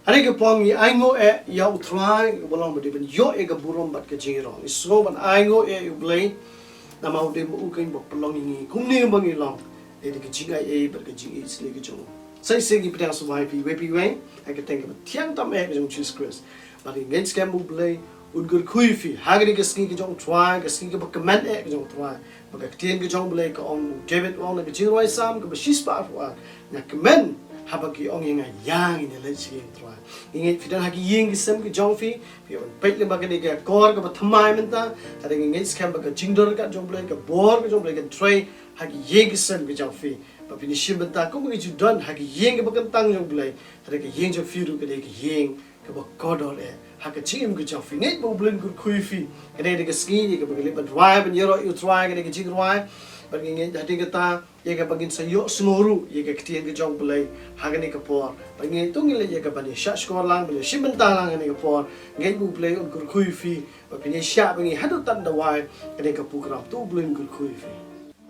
Hari ke pongi aingo ya utrai bolong bodi ben yo e ga burom bat ke jiro so ban aingo ublay na mau de mu king bok pelong ni kumni bangi long e de ke jinga bat ke jing is le ke jong sai se gi pdang so pi we pi we I can think of tiang tam e ke jong Jesus Christ but in gates cam ublay un gur kui fi hagri ke ski ke jong try ke ski ke bok command ke jong try bok ke tien ke jong blay ko on David on ke jiro sam ke shispa wa na command habaki ong yang yang in the legend try ingin fidan hagi ying gisem ki jong fi on pet le bagani ke kor ka thamai menta tadi ingin scam ka jingdor ka jong blay ka bor ka jong blay ka tray hagi ying gisem ki jong fi pa finishim benta ko ngi don hagi ying ka bakan tang jong blay tadi ka ying jo fi ru ka de ka ying ka ba kodor haka chim ki jong fi ngai bo blin ku kui fi ka de ka ski ka bagali ban drive and yero you try ka de ka jing drive bagi ngin hati kita ye ka bagin sayo smoru ye ka ktien ke jong play hagani ka por bagi tungil ye ka bani sha skor lang bali shimenta lang ani ka por ngai bu play un kur khui fi bagi ni sha bagi hadu tan da wai ani ka pukram tu blin kur khui fi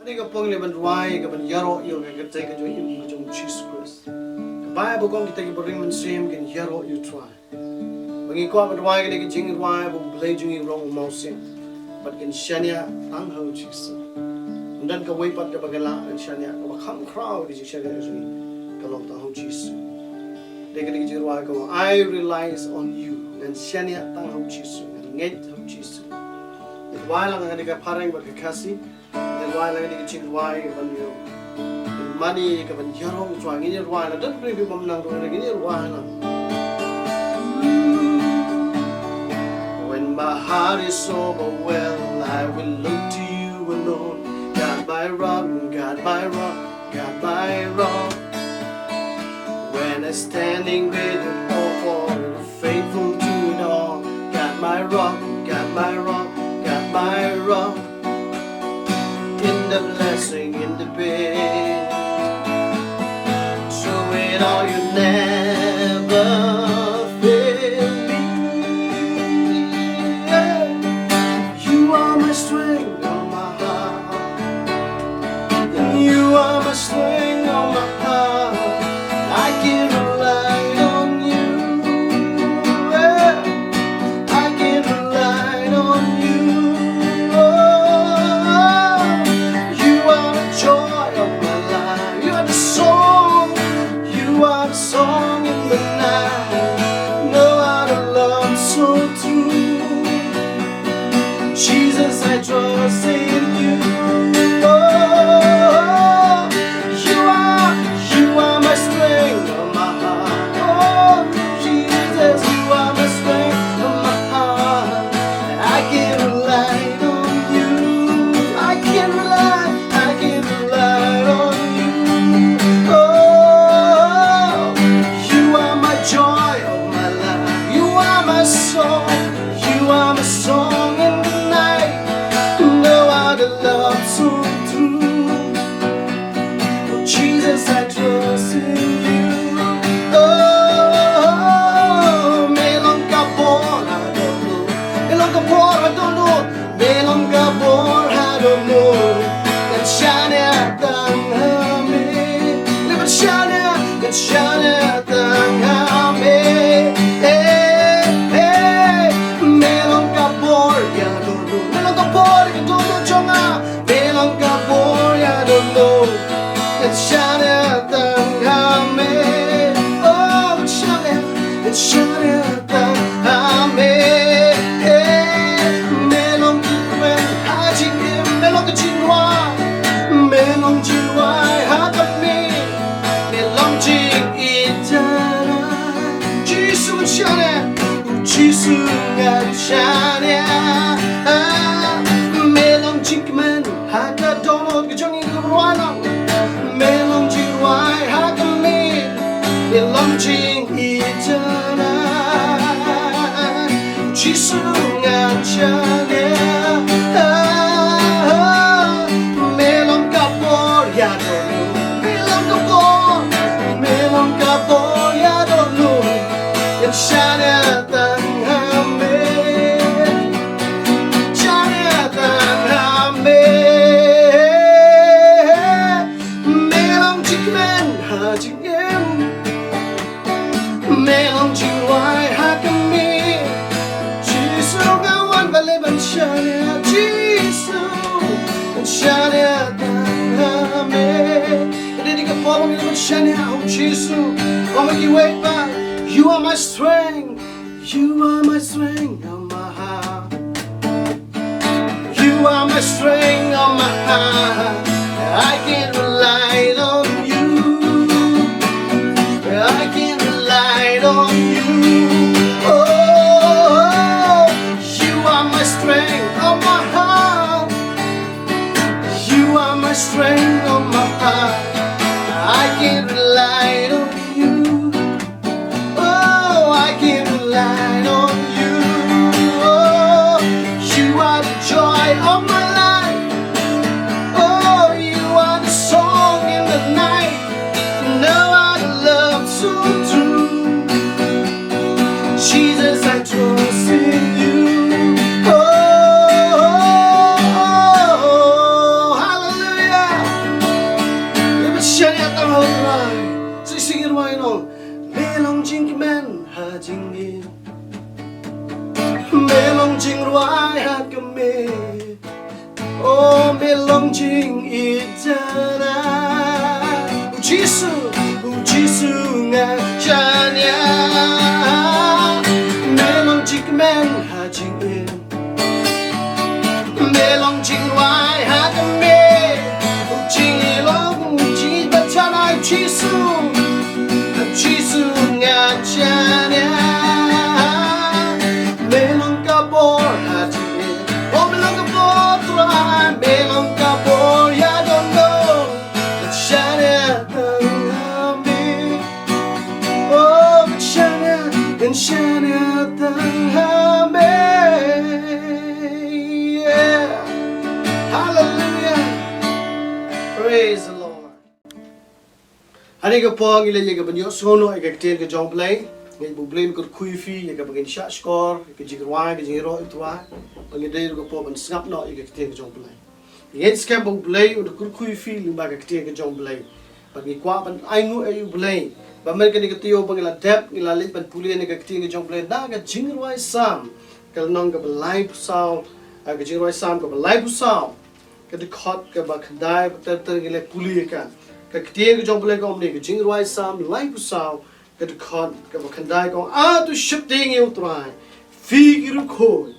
ani ka pong le ban wai ka ban yaro yo ka te ka jo im ka jong Jesus Christ ka bible kong kita ki boring man sim kin yaro you try bagi ko ban wai ka de ki jing wai bu play jing wrong mau sim but kin shania tang ho Jesus dan ka way pat ka bagala an shania ka bakham crowd is shania isni ka long ta ho Jesus de ka ni jirwa ka I relies on you and shania tang ho Jesus ngai ho Jesus it wai lang ka parang ba ka kasi it wai lang ka chin wai ka ban yo money ka ban yaro chwa ngi jirwa la dan pri bi bam nang ro ngi jirwa la when my heart is overwhelmed I will look to you alone God my rock, God my rock, God my rock. When I'm standing with you, all faithful to it all. God my rock, God my rock, God my rock. In the blessing, in the pain, through it all you never fail me. You are my strength. You are my strength on my heart. I can rely on you. I can rely on you. Oh, you are the joy of my life. You are the song. You are the song in the night. No other love so true. Jesus, I trust in you. Melon shania oh Jesus oh you wait back you are my strength you are my strength oh my heart you are my strength oh my heart I can rely on you I can rely on you oh you are my strength oh my heart you are my strength oh my heart I can rely on you. Oh, I can rely on you. Oh, you are the joy of my life. Oh, you are the song in the night. Now I love so true. Jesus, I trust in you. Oh, hallelujah. Melong jing men ha jing in melong jing ruai ha kame oh melong jing itana ujisu nga chanya melong jing men ha jing in melong jing ruai ha kame ujing long ujing bachana Jisu nga chanya melong kabor hati oh melong kabor tuan melong kabor ya don't know chanya tangami oh chanya tangami yeah hallelujah praise the Lord. Hari ke pang ile ye ke banyo sono e ke ter ke jong play ngai bu blame ko khui fi ye ke bagin shot score ke jigwa ke jiro itwa bangi dei ko po ban snap no ye ke ter ke jong play ye scam bu play u ko khui fi limba ke ter ke jong play bangi kwa ban aingu e u play ba mer ke ni ke tio bangila dep ni la lit ban puli ni ke ter ke jong play da ke jingwa sam ke nong ke live sound ke jingwa sam ke live sound ke de khot ke ba khandai ter ter ke le puli ka Ketika jom boleh kau ni, jing ruai sam, lai pusau, kedekat, kau kendai kau, tu shifting yang terai, fikir kau,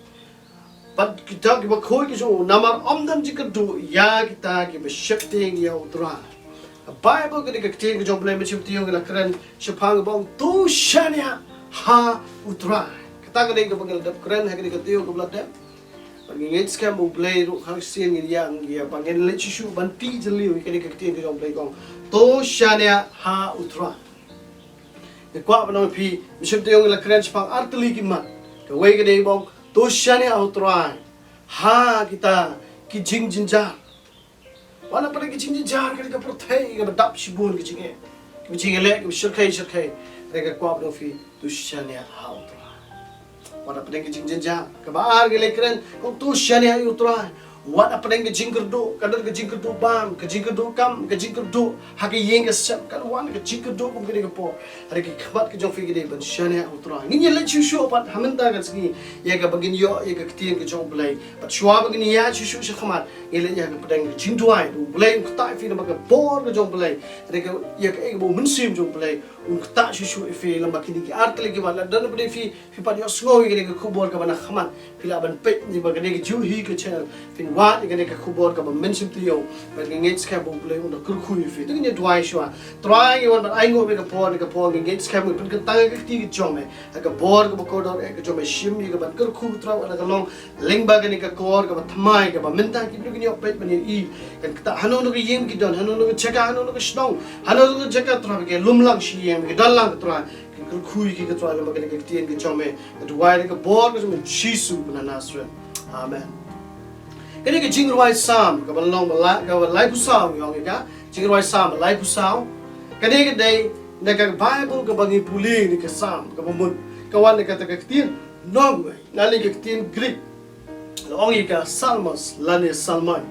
but kita kau kau kisah, namar amdan jika tu, ya kita kau shifting yang terai. Bible ketika jom boleh shifting yang keren, sepang bang tu shania ha utrai. Kita ketika panggil dap keren, ketika tu kau beladap. Pagingit scam mo play ro khang sien ngi yang ya pangin le chishu banti jeliu ikani ka tin ka play kong to shania ha utra ke kwa bano phi mishim te yong la kren chpang artli ki mat ke wei ke dei bong to shania utra ha kita ki jing jinja wana pare ki jing jinja ke ka prothai ke dap shibun ki jinge ki jinge le ki shirkai ke kwa bano phi to shania ha utra What apa dengan jing jenja? Kebar gile keren, kau tu shania utrai. What apa dengan jing kerdu? Kadar ke jing kerdu bam, ke jing kerdu kam, ke jing kerdu haki yeng ke sep. Kan wan ke jing kerdu pun kene ke po. Hari ke khabat ke jong figi de ban shania utrai. Ngi le chu shu pat hamenta kan segi. Ya ke bagin yo, ya ke ketien ke jong blai. Pat shwa bagin ya chu shu khamat. Ile ya ke pedang jing duai, du blai ku tai fi na ke bor ke jong blai. Hari ke ya ke bo mensim jong blai. Ta shu fi lamba kini ki artle ki bala dan bade fi pat yo sngo ke kubor ka bana khaman pila ban pe ni ba ke ju hi ke channel fin wa ke kubor ka ba mensim ti yo ba ngets ka bo ble on kur khu fi tu ni dwai shwa try you want I go ke por ngets ka mo pin ka ta ke ti ke jome ka bor ka ko dor ke jome shim ni ka ban kur khu tra ala ka long ling ba ke ka kor ka ba thamai ka ba menta ki ni yo pe ban i kan ta hanu no ke yem ki don hanu no ke cheka hanu no ke snong hanu no ke cheka tra ke lumlang shi yem ke dalang tra ke khui ki tra ba ke tien ke jome dwai ke bor ke jome jisu bana nasra amen ini ke jing ruai sam ka ban long ba ka lai pu sao yong ka jing ruai sam lai pu sao ka de ke dei na ka bible ka bangi puli ni ka sam ka mun ka wan ka ta ka tien nong na li ka tien greek long i ka salmos lani salmai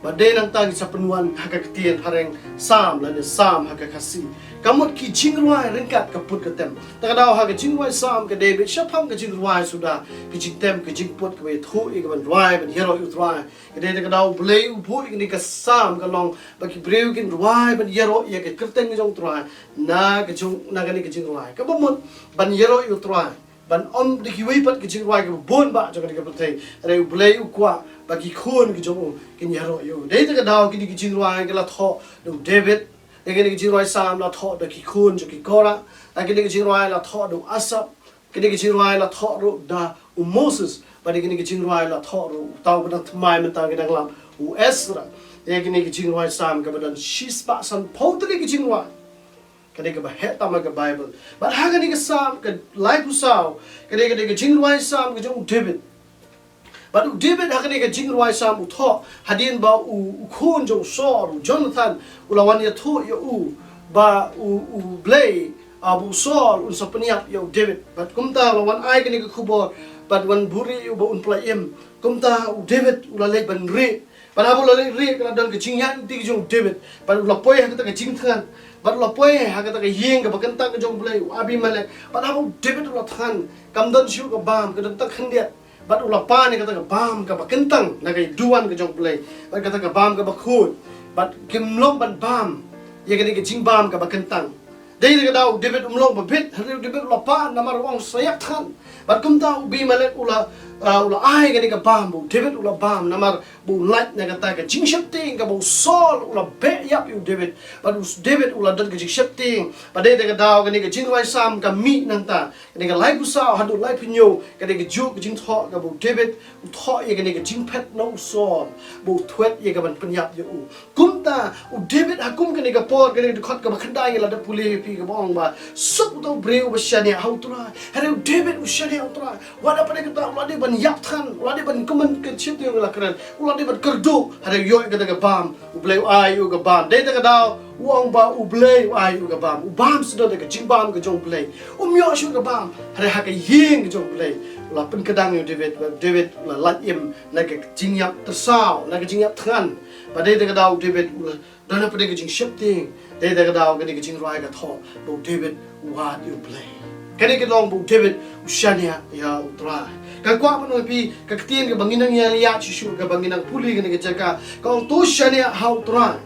ba de nang tang sa penuan haka tien hareng sam lani sam haka kasi kamut ki jingruai ringkat kaput ketem takadau ha ke jingruai sam ke David syapam ke jingruai sudah ke jingtem ke jingput ke thu ke ban ruai ban hero utrai ke de takadau blei upu ke ni ke sam ke long bagi breu kin ruai ban hero ye ke kerten ke jong trai na ke jong na ke ni ke jingruai ke bomut ban hero utrai ban om de ki wipat ke jingruai ke bon ba jong ke putei re blei ukwa bagi khun ke jong ke ni hero yo de takadau ke ni ke jingruai ke la tho do David cái này chỉ nói sam là thọ được cái khuôn cho cái cora, cái này chỉ nói là thọ được Asap, cái này chỉ nói là thọ được da Moses, và cái này chỉ nói là thọ được tao bên mai mình tao cái đang làm Ezra, cái này chỉ nói sam cái bên Shishba san Paul cái chỉ nói cái này cái bài hết tao cái Bible, but hai cái này cái sam cái life của sao, cái này chỉ nói sam cái trong David. But David hakani ka jingruai sam utho hadin ba u khun jong Saul Jonathan ulawan ya tho ya ba u Blay abu Saul un sapniap ya David but kumta lawan ai kani ka khubor but wan buri u ba un plaim kumta David ulalai ban re but abu lalai re kana dan ka jingyan ti jong David but ulapoi ha ka jingthan but ulapoi ha ka yeng ka bakanta ka jong Blay Abimelech but abu David ulathan kamdan shu ka bam ka dan tak khandiat but ulapa ni kata bam ka bakentang nagai duan ka jong play but kata bam ka bakhut but kimlong ban bam ye kani ka jing bam ka bakentang dei ka daw David umlong babit hari David ulapa namar wang sayak than but kumta ubi malek ula ai kani ka bam bu David ula bam namar bu light na kata ka jing shapting ka bu Saul ula be yap yu David but David ula dan ka jing shapting but dei ka daw kani ka jing wai sam ka mi nang ta kani ka lai pusau hadu lai pinyo kani ka ju ka jing tho ka bu David u tho ye kani ka jing pet no Saul bu thwet ye ka ban penyap yu kumta u David hakum kani ka por kani ka khot ka bakhandai la da puli pi ka bong ba sup to breu ba shania how to hari David u shania how to wada pa ka ta ula de ban yap than ula de ban kuman ka chip yu la kran ula de ban kerdu hari yo ka ta bam u bleu ai u ka bam dei ta ka daw uang ba u blei ai u ka bam u bam sudah de ka jing bam ka jong blei myo shu ka bam hari ha ka ying ka jong blei la pen kadang yu David la lat im na ka jing yap tersau na ka jing yap than ba dei ta ka daw David dana pa de ka jing shifting dei ta ka daw ka de ka jing rai ka tho bo David wa yu blei kani ka long bo David u shania ya utrai ka kwa pa no pi ka tien ka banginang ya shu ka banginang puli ka ni ka jaka ka to shania how utrai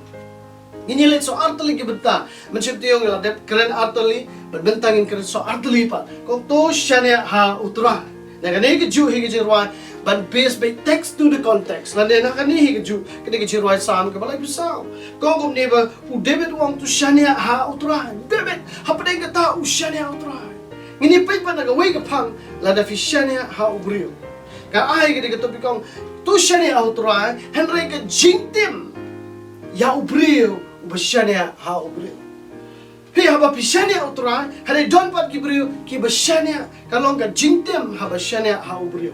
ini let so artali ke benta mencipta yang la det keren artali berbentangin keren so artali pa kong to shania ha utra na kani ke ju hi ke jirwa ban based by text to the context la na kani hi ke ju kani ke jirwa sam ke balai pisau kong kom neba u David wang to shania ha utra David hapde ke ta u shania utra ini pai pa na ka wei ke phang la da fi shania ha ubrio ka ai ke to pikong to shania utra henry ke jingtim ya ubrio bashania ha ubrio he haba pishania utra hare don pat ki brio ki bashania kalong ka jingtem ha bashania ha ubrio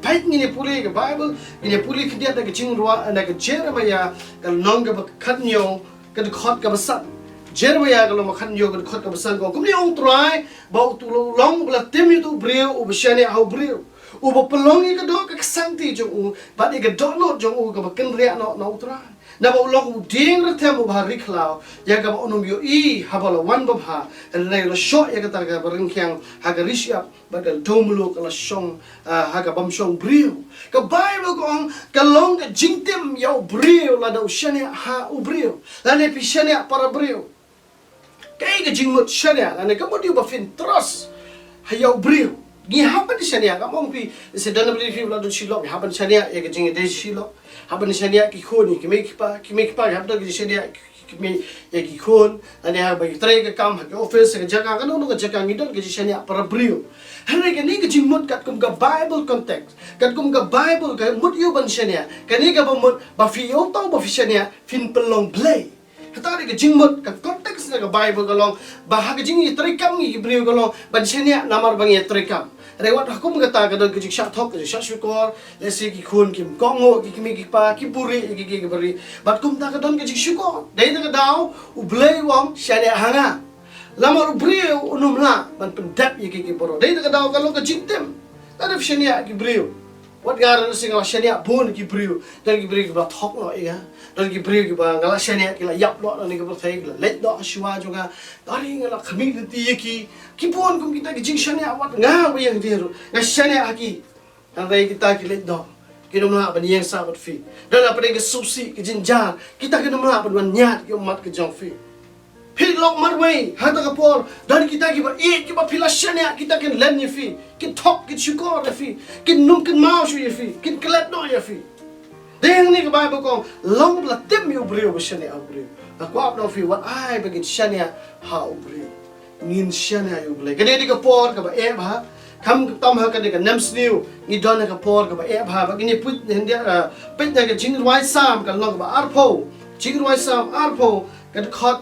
pait ngine puli ke Bible ngine puli khdia da ke jingruwa na ke Jeremiah kal nong ka khanyo ka khot ka basan Jeremiah kal ma khanyo ka khot ka basan ko kumni ong trai ba tu long bla temi tu brio u bashania ha ubrio u ba pelongi ka do ka santi jo u ba de ka do no jo u ka ba ken ria no no trai na ba ulong ding ra temu ba riklau ya ga onum yo I habala wan ba ha le la sho ya ga ta ga ring kyang ha ga risya ba ga domlo ka la shong ha ga bam shong brio ka Bible ko ka long ga jingtem yo brio la da shania ha u brio la ne pi shania para brio kai ga jingmut shania la ne ka mo di ba fin trust ha yo brio gi happen shania ka mong pi se dana bli fi la do shilo happen shania ya ga jing de shilo haban shania ki khoni ki make pa habda ki shania ki me ya ki khon ani ha ba tre ka kam ha office ka jaga ka no ka jaga ngidon ki shania para brio hanre ka ni ka jingmut kat kum ka Bible context kat kum ka Bible ka mut yu ban shania ka ni ka ba mut ba fi yo tau ba fi shania fin pelong play hatari ka jingmut ka context na ka Bible ka long ba ha ka jingi tre kam ki brio ka long ban shania namar bang ya tre kam rewat hukum kata kadang kejik syak thok kejik syak syukur lesi ki khun kim kongo ki kimi ki pa ki puri ki beri bat kum ta kadang kejik syukur dai ta kadau u blai wong syane hanga lama u brio unum la ban pendap ki boro dai ta kadau kalau kejik tem ta da syane ki brio Wat garan sing ngala shania bun ki brio dan ki brio ki ba thok lo ega dan ki brio ki ba ngala shania ki la yap lo ni ka thai ki la let do shwa jonga dari ngala khami ti ki bun kum kita ki jing shania wat nga ba yang diru nga shania ki ang dai kita ki let do ki no ma ban yang sa bat fi dan apa ni ki subsi ki jinjar kita ki no ma ban nyat ki mat ki jong fi Pilok marway, hata kapor, dan kita kiba kiba pilashanya kita kin len ye fi, kin tok kin syukur ye fi, kin num kin mau shu ye fi, kin kelet no ye fi. Deng ni ka Bible kong long la tim yu brio bashania brio. Aku ap no fi what I begin shania ha brio. Ngin shania yu brio. Kene di kapor ka ba ba. Kam tom ha ka de ka nems new ni don ka por ka ba ba ba kini put hendia pet na ka jingwai sam ka long ba arpo. Jingwai sam arpo ka khot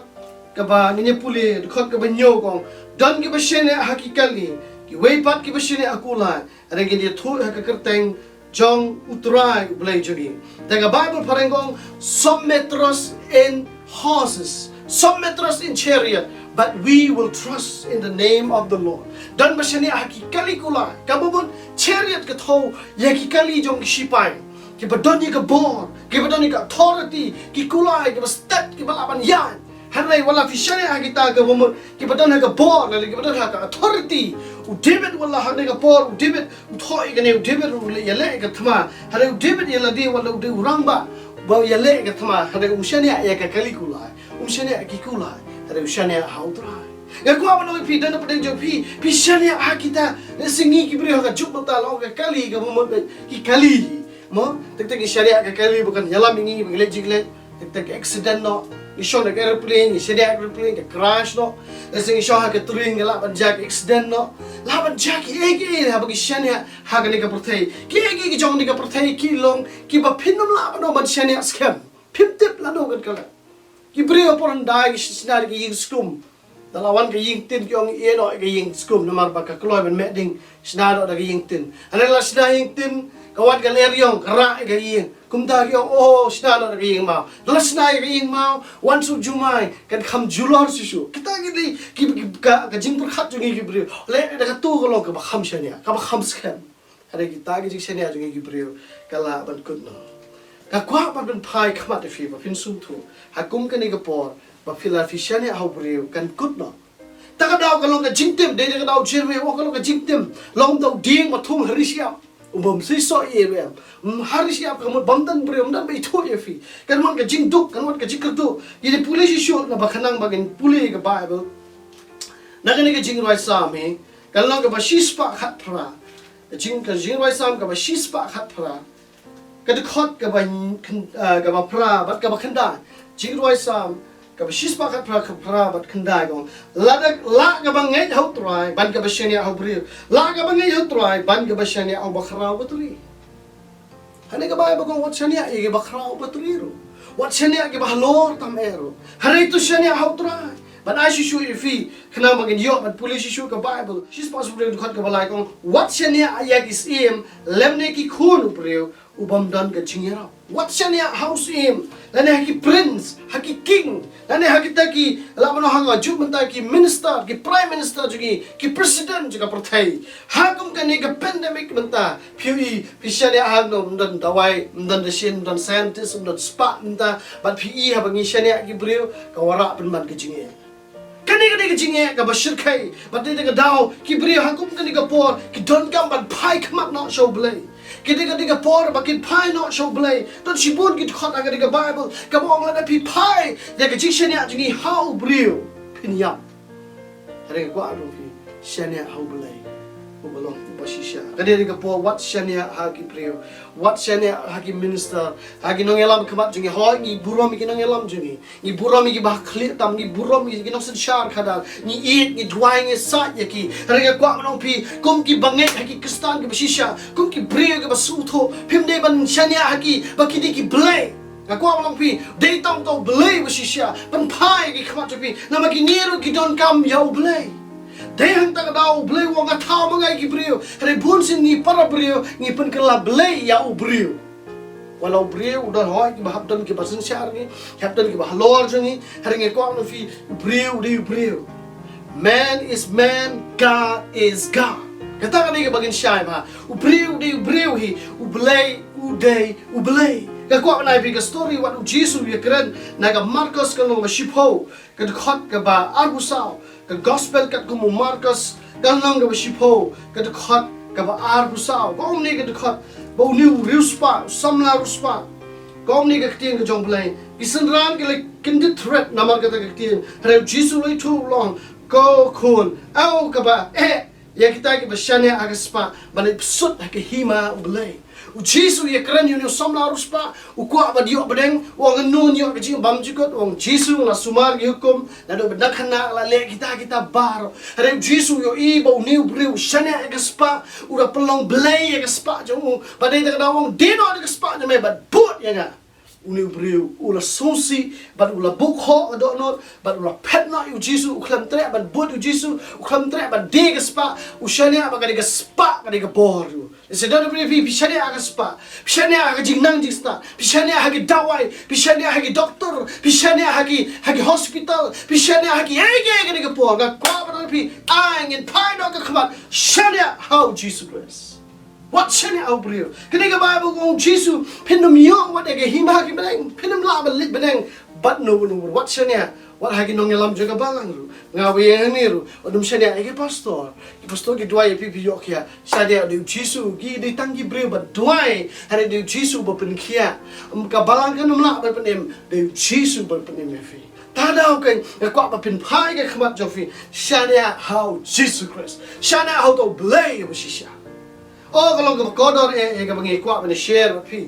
kaba nginya puli khot kaba nyo kong don ki bashene hakikali ki weipat ki bashene akula rengin dia thu ha ka kerteng jong utrai blai jogi daga Bible parengong some metros in horses, some metros in chariot, but we will trust in the name of the Lord. Dan bashene hakikali kula kabubun chariot ka tho yakikali jong shipai ki badoni ka bor ki badoni ka authority ki kulai ki stat ki balaban yan Hanai wala fishane kita ke bomor ki badan ha bor la ki badan ha authority u David wala hanai ka bor u David u thoi gane u David u yale ka thama hanai u David yala de wala u de uramba ba yale ka thama hanai u shane ya ka kalikula shane ki kula hanai u shane ha utra ya ko abano pi dan pa jo pi shane ha kita singi ki bri ha juk ta lo ka kali ka bomor ki kali mo tek tek shane ka kali bukan yala mingi bile jigle tek tek accident no Isyo nag airplane, isya airplane, crash no. Kasi isyo ha katring laban jack accident no. Laban jack egi habag isya niya ha ka ni ka pertay. Ki egi ki jong ni ka pertay kilong ki ba pinom laban no man siya niya scam. Pimtip la no kan kala. Ki brio por andai ki sinar ki ying skum. Dalawan ka ying tin ki ong eno ka ying skum namar ba ka kloy ben meding sinar da ka ying tin. Anela sinar ying tin kawat ka leryong kara ka ying. Kumta ki oh sinalo na kaying mau dalas na kaying mau once of Jumai kan kam julor sisu kita gini ka jing perkhat jungi gibrio le da ka tu ko ka kham shania ka kham scam ada kita gi shania jungi gibrio kala ban kut no ka kwa ban pai khamat fi ba fin sum thu hakum ka ni ka por ba fila fi shania ha brio kan kut no ta ka daw ka long ka jingtem de ka daw chirwe o ka long ka jingtem long daw ding ma thum harisia si so area hari siap kamu bamdan beriam dan itu ya fi kan man ka jingduk kan man ka jikertu ini polisi show na bakanang bagin puli ka Bible na kani ka jingwai sami kan lang ka ba shispa khat phra jingwai sam ka ba shispa khat phra ka de khot ka ba phra bat ka ba khanda jingwai sam ka ba shispa khat phra bat khanda gong la ka ba ngai hau trai ban ka ba shania hau bri la ka ba ngai hau trai ban ka ba shania hau bakhra baturi Hane ka ba gong wat shania e ba khra baturi ro wat shania ke ba lor tam ero hare tu shania hau trai ban ai shu ifi khna magin yo ban police shu ka Bible she's possible to khat ka ba lai gong wat shania ayak is im lemne ki khun upreu ubam dan ka chingera wat shania house im lane haki prince haki king lane haki taki lamano hanga jumenta ki minister ki prime minister jugi ki president juga perthai hakum kan ni ka pandemic menta phi shania hagno dan dawai dan shin dan scientist dan spa menta but phi habangi shania ki breu ka wara ban man ki chinge kani ka jinge ka bashir khai but de ka daw ki breu hakum kan ni ka por ki don gam ban pai khamat no show blay Ketiga por bakit pai no show blay don sibun git khot aga diga Bible ka bong la pi pai de ka jishania jingi how brio pinya are ko adu fi shania how blay ubalong basisha kadiga por what shania hagi brio what shania hagi minister hagi nong elam khamat jingi ho ni burom ki nong elam jingi ni burom ki ba khli tam ni burom ki nong sen shar khadal ni eat ni dwai ni sa yaki are ko nong pi kum ki bangai hagi kristan ki basisha kum ki brio ki basutho phimde ban shania hagi bakidi ki blay Aku alam pi day tong to blay basisha ban pai ki khamat pi namaki niru ki don kam yau blay Dehang tak daw blay wong ataw mga gibriyo. Hari bunsin ni para briyo ni pen kala blay ya ubriyo. Walau briyo udah hoy ki bahapdan ki basen syar ni, hapdan ki bahlor jani, hari nge ko fi briyo di briyo. Man is man, God is God. kata kani ke bagin syai ba ubriu hi ublay ka kwa na bi ka story wat Jesus ye kren na ka Marcos ka no mashipho ka khot ka ba arbusao ka gospel ka ko Marcos ka nang ka mashipho ka khot ka ba arbusao ko ni ka khot ba ni ruspa samla ruspa ko ni ka tin ka jong blay kisan ran ke like kindit threat namar ka tin re Jesus lai thu long ko khun au ka ba ya kita ki bashane agaspa bani psut ke hima ublay u Jesus ye kran yun samla ruspa u kwa ba dio badeng wang nun yo ke bam jikot wang Jesus la sumar gi hukum na do badakana la le kita bar re Jesus yo I ba ni ubriu shane agaspa u ra pelong blay agaspa jo ba dei ta da wang de no agaspa me ba put ya nga uni ubriu ula sonsi but ula bukho ado not but ula petna u Jesus u khlam tre but bot u Jesus u khlam tre but de gaspa u shane ba ka de gaspa ka de bor se do pri pi shane aga spa shane aga jingnang jista shane aga dawai shane aga doctor shane aga hospital shane aga ege ka de bor ga kwa ba pi ang in pai do ka khmat shane how Jesus Christ what shane au brio kene ka Bible ko Jesus pinum yo what ege hima ki beneng pinum la ba lit beneng but no what shane what hagi nong lam jaga balang ru ngawe ni ru odum shane ege pastor ki duai pi yo kia shade de Jesus ki de tangi brio ba duai hare de Jesus ba pen kia ka balang kan la ba penem de Jesus ba penem fi tadau kan kwa ba pin pai ke khmat jofi shane how Jesus Christ shane how to blay ba shisha oh kalau ke kodor ke bangi kwa ba share pi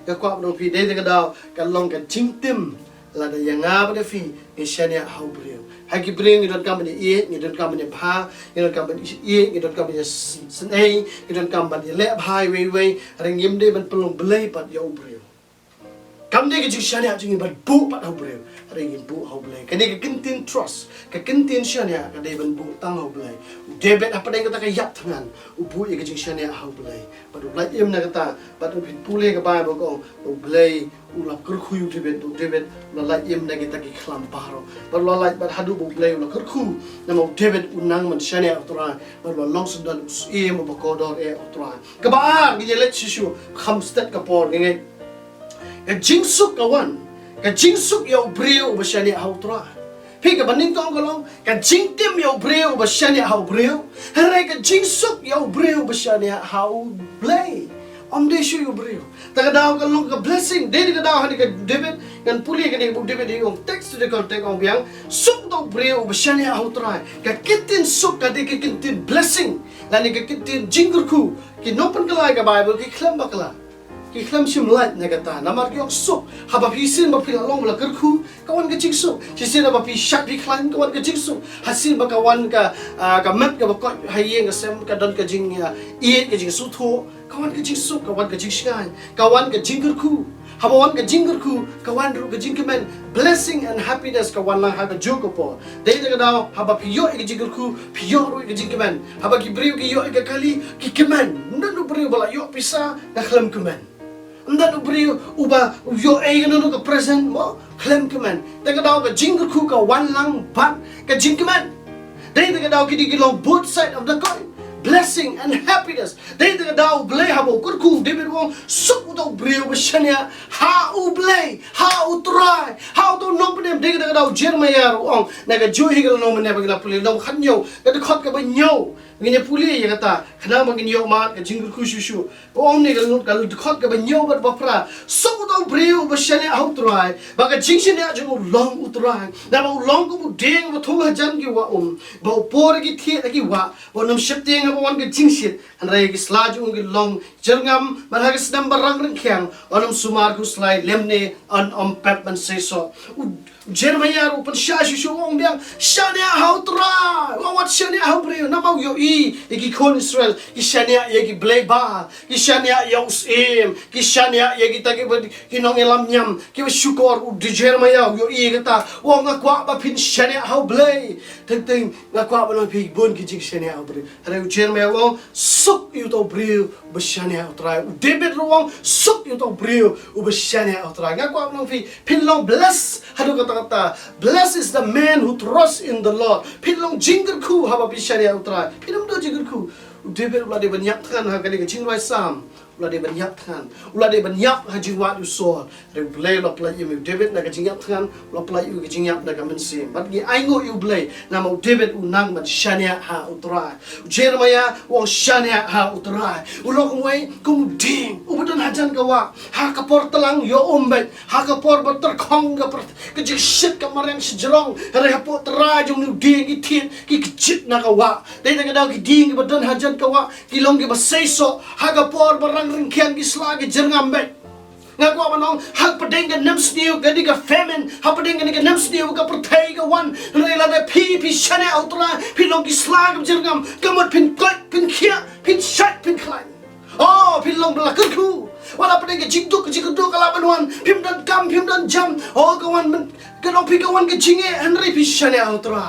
ka kwa ba pi de ka daw ka long ka chingtim la da yanga ba fi ke shane how brio hagi bring ni don kam ni ni don kam ni pha ni don kam ni don kam ni snei ni don kam ba le bhai we ringim de ban pelong blay pat yo brio kam de ke shane jing ba bu pat how brio ringim bu how blay ka de ke kintin trust ka kintin shane ka de ban bu tang how blay David apa yang kata kaya tangan ubu ye kajing shane how blay but like im na kata but pin pule ka Bible ko blay ula kurkhu David la like im na kita ki khlam paro but la like but hadu blay ula kurkhu na mo David unang man shane autora but la long sundan im ba ko dor autora ka ba ngi let shishu kham stat ka por ngi ka jingsuk kawan ka jingsuk yo brio ba shane autora Pika baning kong kolong ka jingtim yo breu ba shania how breu hare ka jingsuk yo breu ba shania how blay de shu yo breu ta daw kolong ka blessing de ka daw hani ka David kan puli ka de David yung text de contact ong biang suk do breu ba shania how try ka kitin suk ka de ka kitin blessing lani ka kitin jingurku ki nopan kala ka Bible ki khlam bakla ki khlam sim light na kata namar ki suk haba pisin ba pila long la kerku kawan ka jingsu sisin ba pi shat bi khlan kawan ka jingsu hasin ba kawan ka mat ka ba ko hayeng ka sem ka don ka jing ie ka jing su tho kawan ka jingsu kawan ka jing sky kawan ka jingurku habawan ka jingurku kawan ru ka jingkemen blessing and happiness kawan lang ha ka joko po dai ka daw haba pi yo ka jingurku pi yo ru ka jingkemen haba ki brio ki yo ka kali ki kemen ndan brio bala yo pisa na khlam kemen Ndan ubrio uba yo no ka present mo klem kemen teka daw ka jingku ka wan lang bat ka jingkemen dai teka daw kidi kilong both side of the coin blessing and happiness dai teka daw blay habo kurku David wong suk daw brio bashania ha u blay ha u try how to no them dai teka daw Jeremiah wong naga joy higal no mane bagla puli no khanyo ka khot ka ba nyo ngine puli ya kata khana magin yo mat ka jingul khu shu om ne gal gal khot ka ba nyo bat bafra suk daw brio bashania how try ba ka jingsin ya jung long utrai na ba long ko ding ba thong hajan ki wa ba por ki thi ki wa ba nam shapting ba wan ka jingsit an rai ki slaj ung ki long jerngam ba ha ki snam ba rang rang khyang onam sumar ku slai lemne an pep man say so Jeremiah upan shu ong biang shania how try what shania how brio na mau yo ki kon Israel ki shania ye ki blay ba ki shania yo im ki shania ye ki ta ki nong elam nyam ki shukor u Jeremiah yo kata wong kwa ba pin shania how blay ting ngakwa balong pi bon ki jing shania obri hare u chen me wong suk yu to brio ba shania utrai u David wong suk yu to brio u ba shania utrai ngakwa balong pi pinlong bless hadu kata bless is the man who trusts in the Lord pinlong jingger ku haba pi shania utrai pinlong do jingger ku u David ula de banyak kan ha kali ke jingwai sam ula de banyak kan ula de banyak ha jingwa du so re play lo play you David na ke jingyap kan lo play you ke jingyap na ka mensim bat gi ai ngo you play na mo David u nang man shania ha utrai Jeremiah wong shania ha utrai u lo koi kum ding u bedan hajan ka wa ha ka por talang yo ombe ha ka por bater khong ka ke jik shit ka marang sejrong re ha po tra jong nu ding ki thin ki jit na ka wa dei na ka daw ki ding ki bedan hajan ka wa ki long ki ba sei so ha ka por barang ringkian ki slagi jerngam be ngaku manong hak pedeng ke nem sniu ke diga famine hak pedeng ke nem sniu ke pertai ke wan rela de pi shane outra pi long ki slag jerngam kamot pin kot pin khia pin shat pin khlai oh pin long bla ku wala pedeng ke jingduk kala banwan pim dan kam pim dan jam oh kawan men ke long pi kawan ke jinge henry pi shane outra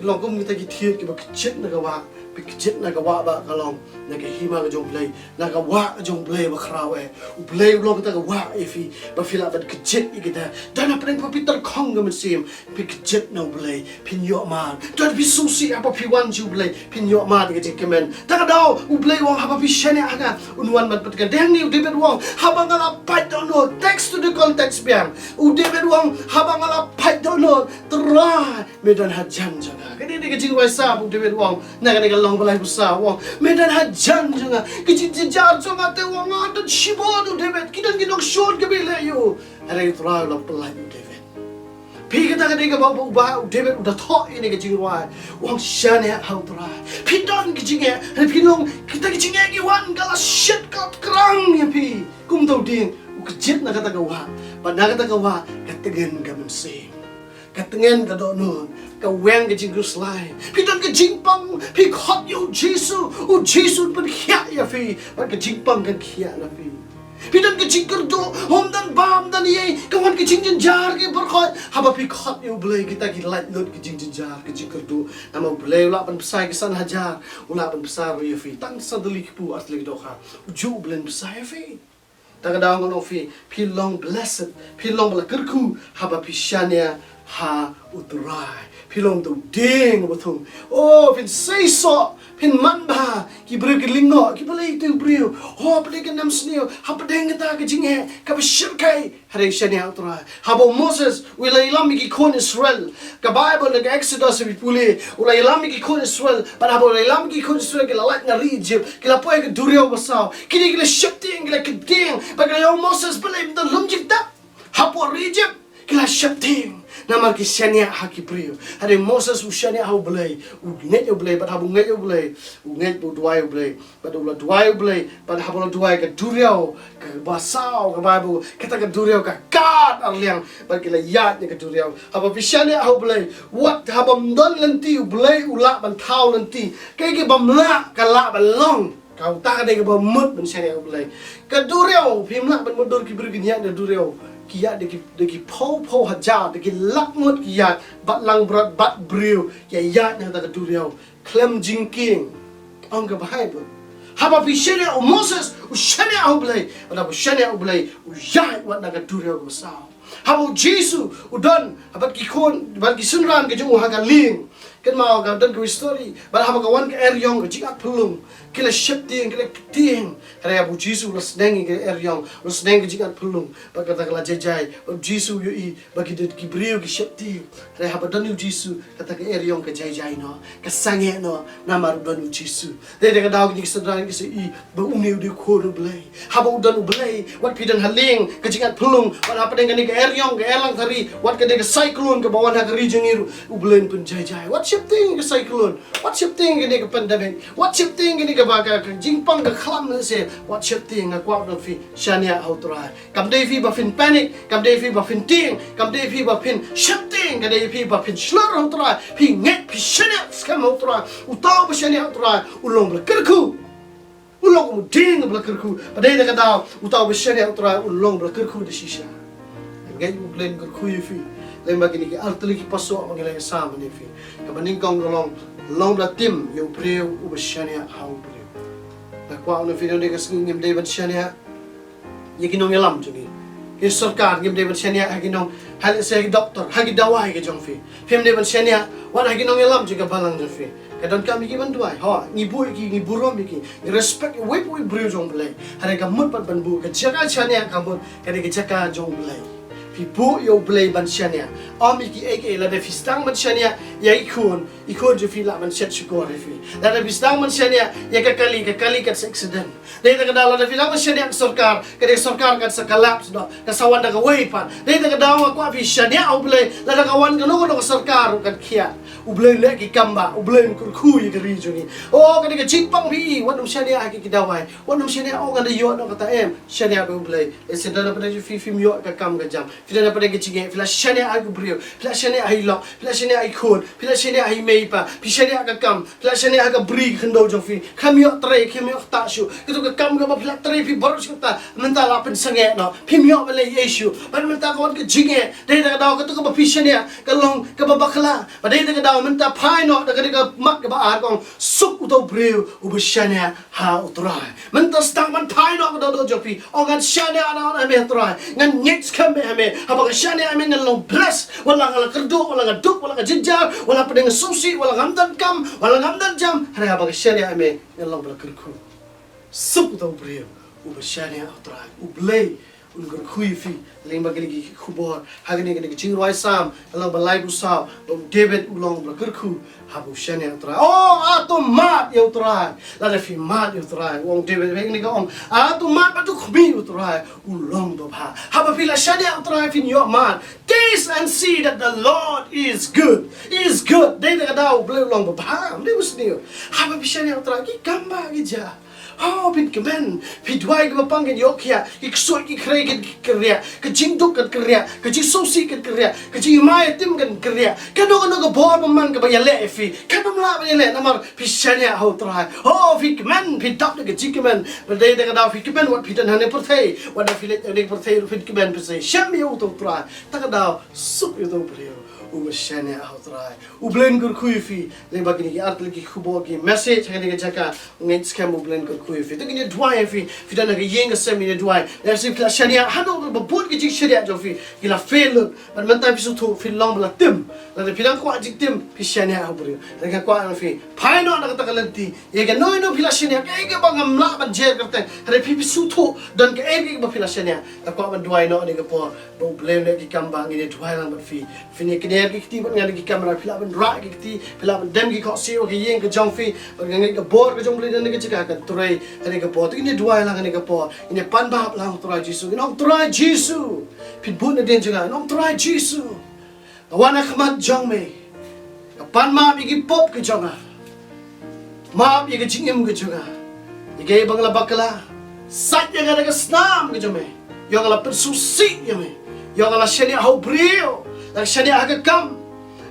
long kum kita ki thiet ki ba kichet na ka wa kichet na ka wa ba kalong na ka hima ka jong play na ka wa jong play ba khrawe u play long ta ka wa ifi ba fila ba kichet ikita dana pren pa peter khong ga sim pi kichet no play pin yo man dan pi susi apa pi wan ju play pin yo man ga kemen ta ka daw u play wong haba pi shane aga unwan mat pat ka dang ni David wong haba ngala pat don't know text to the context biang u David wong haba ngala pat don't know tra medan hajan jaga kini ni ka jing wa sa u David wong na ka long balai busa wong medan hajan janga kicin jar jonga te wong ada shibodu David kidan ginok short ke bele yo are tra lo pelai David pi kita ka diga ba David udah tho ini ke jingwa wong shane how tra pi don ke jinge pi long kita ke jinge ki wan gala shit kat krang ya pi kum tau ding u kejit na kata ka wa pa na kata ka wa kategen ka mense katengen ka do nun ka weng ke jingru slai pi don ke jingpang pi khot yo Jesus u Jesus pen khia ya fi pa ke jingpang kan khia na fi pi don ke jingker do hom dan bam dan ye kawan ke jingjen jar ke berkhot haba pi khot yo blai kita ki light lot ke jingjen jar ke jingker do nama blai ula pan pesai ke san hajar ula pan besar ya fi tang sadli pu asli do kha ju blen besai fi takadang on fi pi long blessed pi long bla kerku haba pi shania ha utrai pilong tu ding betul oh pin sei so pin man ba ki bru ki lingo ki balai tu bru oh pada ke nam snio ha pada ngata ke jinge ka shirkai hare shania utrai habo Moses wila ilam ki kon Israel ka Bible le Exodus bi pule wila ilam ki kon Israel pada habo ilam ki kon Israel ke lat na Egypt ke la poe ke durio basau kini ke shifting ke ke ding pada yo Moses balai the lumjik ta habo Egypt ke la shifting namar ki shania haki prio hare Moses u shania hau blai u nget yo blai but habu nget yo blai u nget bu duai yo blai but u la duai yo blai but habu la duai ka duriau ka basau ka babu kata ka duriau ka kat arliang but kila yat ni ka duriau habu shania hau blai what habam don lenti u blai u la ban thau lenti kai ki bam la ka la ban long kau ta ka de ka bam mut ban shania hau blai ka duriau phim la ban modor ki bru ki nya de duriau kia deki po hajar deki lakmut kia bat lang berat bat briu kia yat yang tak duriau klem jingking angka Bible haba pi shania o Moses u shania o blai ada bu shania o blai u yat wat nak duriau ko sao haba Jesus u don abat ki kon bat ki sunran ke jung ha ling kan mau ka dan ke story bat haba kawan ke eryong ke jikat pelung kila shifting kila ting hare abu Jesus las dengi ke eryong las dengi jikat pelung bat kata kala jajai Jesus yo I bagi det ki brio ki shifting hare haba dan Jesus kata ke eryong ke jajai no ke sange no namar dan Jesus de de daw ni sedran ki se I ba uni de ko no blai haba dan blai wat pidan haling ke jikat pelung wat apa dengan ke eryong ke elang tari wat ke de cyclone ke bawan ha ke region iru u blai pun jajai wat shifting ke cyclone what shifting ke ke pandemic what shifting ke baga jingpang ke khlam se what shifting ke kwat no fi shania outrai kam dei fi ba fin panic kam dei fi ba fin ting kam dei fi ba fin shifting ke dei fi ba fin slur outrai fi nget fi shania scam outrai utau ba shania outrai ulong bla kerku ulong mu ding bla kerku padai da daw utau ba shania outrai ulong bla kerku de shisha ngai u blend kerku fi lemba kini ki altli ki paso mangile sa mani fi ka baning kong long da tim yo breu u bashania how breu na kwa na fi de ka ngim de bashania yekinong yalam juni ki sarkar ngim de bashania haginong hal se doctor hagi dawai ke jong fi fem de bashania wan haginong yalam juga balang jong fi kadang kami ki banduai ha ngibu ki ngiburom ki respect we breu jong blai hare ka mut pat banbu ka jaga chania ka mut ka de jaga jong blai Pipu yo blay bansyanya. Ami ki eke la de fistang bansyanya ya ikun jo fila ban set syukur refi. La de fistang bansyanya ya kali kat accident. Dai ta kadala de fistang bansyanya sarkar kat sakalap sudah kasawan da kawai pan. Dai ta kadawa ko fisyanya au blay la da kawan kanu ko sarkar kat kia. Ublay le ki kamba ublay kurku yi gari jo ni. Oh kadi ka chipang bi wan bansyanya aki kidawai. Wan bansyanya o ngada yo no kata em syanya be ublay. Esedana pada ju fi yo ka kam ka jam. Fila pada kecingnya, fila syania aku beriu, fila syania aku lok, fila syania aku kun, fila syania aku meipa, fila syania aku kam, fila syania aku beri kendau jong fi, kami ok tray, kami ok tak syu, kita ke kam ke fila tray fi baru kita, mental apa sengit no, kami ok balai issue, pada mental kawan kecingnya, dari tak tahu kita ke fila syania, kalong ke babakla, pada tak tahu mental pai no, tak ada mak ke baar kong sup utau beriu, ubah syania ha utrai, mental stang man pai no ke dodo jong fi, orang syania anak ame utrai, ngan nyets kami ame Habang syania amin ngalong bless, wala ngala kerdo, wala ngaduk, wala ngajijar, wala pedeng susi, wala ngamdan kam, wala ngamdan jam. Hari habang syania amin ngalong bela kerku. Sup utau beriu, ubah syania utrai, ublay, ungur kui fi, lima gini kubor, hagini gini cingruai sam, ngalong balai busau, David ulong bela kerku, habu syania utrai. Oh, ato mat ya utrai, lada fi mat ya utrai. Wong David begini ka ong, ato mat patu kumi utrai, ulong dobha. Haba fila syania utrai fi nyok mat. Taste and see that the Lord is good. Is good. Dai tak ada beli ulong dobha. Dia mesti. Haba fi syania utrai ki gamba gija. Oh, pin kemen, pin duai ke bapang ke yokia, iksoi ki kre ke kerja, ke jingduk ke kerja, ke jisosi ke kerja, ke jimai tim ke kerja, ke no ke bor paman ke bayale fi, ke pamla bayale namar pisanya hau trai. Oh, pin kemen, pin tak ke jikemen, berdaya dengan dah pin kemen wat pidan hane pertai, wat dah filet ada pertai pin kemen pertai, syami utau trai, tak ada sup utau beriu. Umasyanya autrai ublen kur kuifi le bagini ki art lagi kubo ki message hagani ke jaka ngait scam ublen kur kuifi to gini dwai fi dana ke yeng semi ne dwai la si pla shania hanu ba bot ki jik sharia jo fi gila fail ban man ta fi su thu fi long bla tim la de pidang kwa jik tim fi shania abri la ka kwa fi phai no na ka talanti ye ke no pila shania ke bangam la ban jer karte hare fi su thu dan ke e ba pila shania la kwa ban dwai no ne ke po bo blame le ki kambang ni dwai lang ban fi ne ke ki kiti ban ngadi ki kamera pila ban ra ki kiti pila ban dem ki ko si o ki yeng ke jong fi ngai ke bor ke jong bli dan ke chika ka turai ani ke po to ni dwai lang ani ke po ini pan ba lang turai jisu ni turai jisu pin bun na den juga nong turai jisu wana khamat jong me pan ma bi ki pop ke jong ma bi ke jingim ke juga ige bangla bakla sat yang ada ke snam ke jong me yang ala persusi ya me yang ala shani hau brio Lakshani aga kam,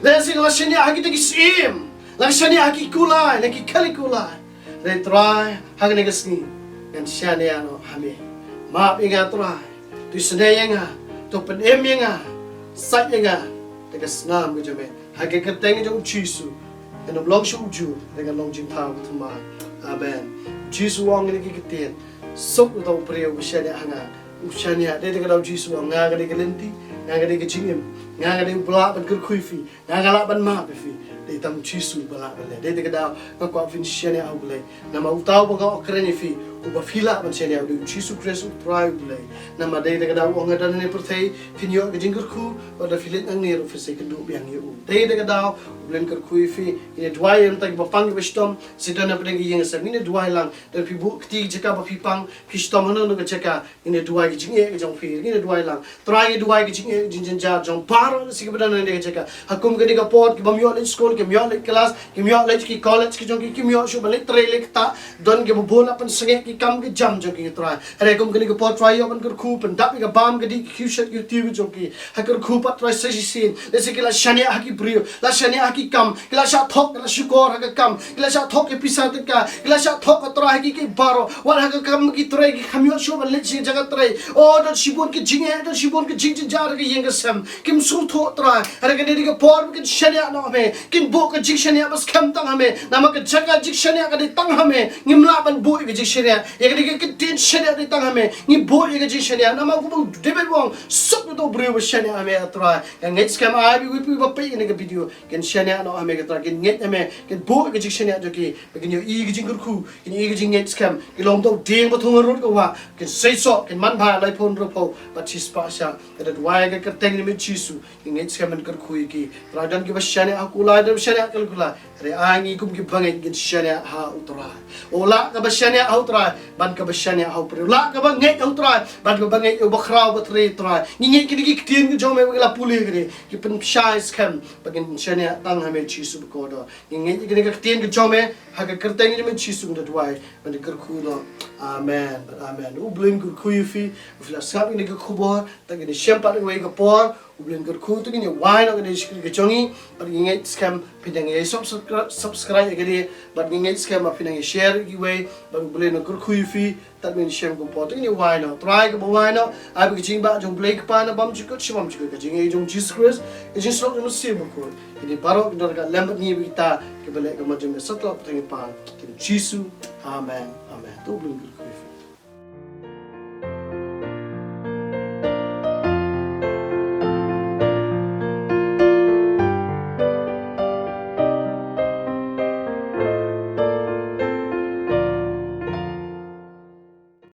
lesing lakshani agi tegi sim, lakshani agi kulai, lagi kali kulai. Retrai hagi negasni, kan shani ano hame. Maaf ingat trai, tu senai ingat, tu penem ingat, sat ingat, tegas nam kejame. Hagi keteng jong Jisu, kan long shuju dengan long jintau betuma. Amen. Jisu wang ini keketian, sok utau priau shani hanga, shani ada dengan Jisu wang ngaga de kelenti. Ngaga de kecingim, ngaga de belak ban kerkuifi, ngaga lak ban ma befi, de tam Jisu belak bale, de kada ngakwa fin shania au bale, nama utau banga okreni fi, uba fila ban shania au de Jisu Kristus trai bale, nama de kada wong ngadan ne perthai fin yo ke jingkerku, pada filet nang ne ro fise kedu biang yo. De kada blen kerkuifi, ini dwai yang tag bapang bestom, sidana pedeng yang sem, ini dwai lang, dan fi bu kti jeka ba fi pang, fi stom no ke jeka, ini dwai ke jinge ke jong fi, ini dwai lang, trai dwai ke jinge jinjen jar jong paro si kebedan ne jeka hakum ke diga pot ke bamyo le school ke myo le class ke myo le ki college ke jong ki myo shu balik tre le ta don ke bola pan senge ki kam ke jam joki try are kum kini ke pot try yoban ker khu pen dap ke bam ke di khushat yu tiu joki ha ker khu pat try se sin lese ke la shania ha ki brio la shania ha ki kam ke la sha thok la shukor ha ke kam ke la sha thok ke pisa te ka ke la sha thok try ha ki ke baro war ha ke kam ki try ki khamyo sho ban le chi jagat try o do shibon ke jing he do shibon ke jing jar ke yeng sam kim su tho try are ke ni ke por ke shania no me kin bo ke jing shania bas kham tang hame nama ke jaga jing shania ke tang hame ngimla ban bo ke jing shania ye ke tin shania ke tang hame ngi bo ye ke jing shania nama ku bang debel wong sok do brio ba shania hame try yang ngai scam ai bi wi ba pe ne ke video ken shania no hame ke try ken ngai hame ken bo ke jing shania jo ki ken yo i ke jing ku ken i ke jing ngai scam ke lom do ding ba thong rut ko wa ken sei so ken man ba lai phon ro po ba chi spa sha ke dat wai ke teng ni me chi su ngai scam man ker khu ki tra dan ke ba shania akula da shania kal kula re angi kum ki bangai ken shania ha utra ola ka ba shania ha utra ban ka ba shania ha upre la ka ba ngai ha utra ban ka ba ngai ba khrau ba tre tra ni ngai ki ki tien ki jome la puli gre ki pen shai scam ba ken shania tang ha me chi su ko do ni ngai ki ki tien ki jome ha ka ker teng ni me chi su dat wai ban ker khu do amen amen u blin ker khu fi la sab ni ke khubor ta ke shem pa ni ka por ublen ker khu tu ni wai no ke shkri ke chongi par ngai scam pidang ye subscribe ke dia but ngai scam ma pidang share ki way ba ublen ker khu fi ta min shem ko po tu ni wai no try ke bo wai no ai bi jing ba jong play ka pa na bam chikot shimam chikot ke jing ye jong jesus christ e jing slok no se bo ko ini baro ke dor ka lembat ni bi ta ke bele ke ma jong satla pring pa ke jesus amen amen tu ublen ker khu